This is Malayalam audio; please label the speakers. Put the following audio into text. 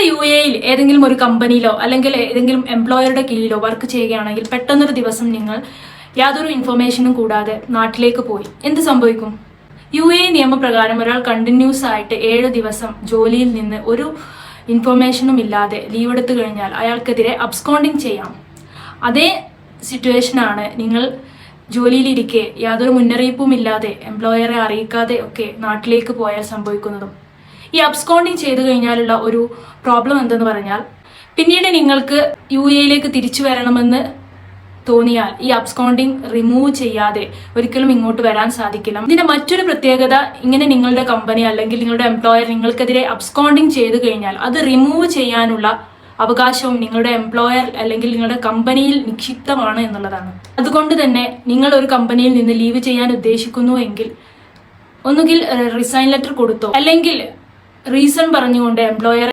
Speaker 1: യു എയിൽ ഏതെങ്കിലും ഒരു കമ്പനിയിലോ അല്ലെങ്കിൽ ഏതെങ്കിലും എംപ്ലോയറുടെ കീഴിലോ വർക്ക് ചെയ്യുകയാണെങ്കിൽ പെട്ടെന്നൊരു ദിവസം നിങ്ങൾ യാതൊരു ഇൻഫർമേഷനും കൂടാതെ നാട്ടിലേക്ക് പോയി, എന്ത് സംഭവിക്കും? യു എ നിയമപ്രകാരം ഒരാൾ കണ്ടിന്യൂസ് ആയിട്ട് 7 ദിവസം ജോലിയിൽ നിന്ന് ഒരു ഇൻഫർമേഷനും ഇല്ലാതെ ലീവ് എടുത്തു കഴിഞ്ഞാൽ അയാൾക്കെതിരെ അബ്സ്കോണ്ടിങ് ചെയ്യാം. അതേ സിറ്റുവേഷനാണ് നിങ്ങൾ ജോലിയിലിരിക്കെ യാതൊരു മുന്നറിയിപ്പും ഇല്ലാതെ എംപ്ലോയറെ അറിയിക്കാതെ ഒക്കെ നാട്ടിലേക്ക് പോയാൽ സംഭവിക്കുന്നതും. ഈ അബ്സ്കോണ്ടിങ് ചെയ്തു കഴിഞ്ഞാലുള്ള ഒരു പ്രോബ്ലം എന്തെന്ന് പറഞ്ഞാൽ, പിന്നീട് നിങ്ങൾക്ക് യു എയിലേക്ക് തിരിച്ചു വരണമെന്ന് തോന്നിയാൽ ഈ അബ്സ്കോണ്ടിങ് റിമൂവ് ചെയ്യാതെ ഒരിക്കലും ഇങ്ങോട്ട് വരാൻ സാധിക്കില്ല. ഇതിന്റെ മറ്റൊരു പ്രത്യേകത, ഇങ്ങനെ നിങ്ങളുടെ കമ്പനി അല്ലെങ്കിൽ നിങ്ങളുടെ എംപ്ലോയർ നിങ്ങൾക്കെതിരെ അബ്സ്കോണ്ടിങ് ചെയ്തു കഴിഞ്ഞാൽ അത് റിമൂവ് ചെയ്യാനുള്ള അവകാശവും നിങ്ങളുടെ എംപ്ലോയർ അല്ലെങ്കിൽ നിങ്ങളുടെ കമ്പനിയിൽ നിക്ഷിപ്തമാണ് എന്നുള്ളതാണ്. അതുകൊണ്ട് തന്നെ നിങ്ങൾ ഒരു കമ്പനിയിൽ നിന്ന് ലീവ് ചെയ്യാൻ ഉദ്ദേശിക്കുന്നു എങ്കിൽ ഒന്നുകിൽ റിസൈൻ ലെറ്റർ കൊടുത്തോ അല്ലെങ്കിൽ റീസൺ പറഞ്ഞുകൊണ്ട് എംപ്ലോയർ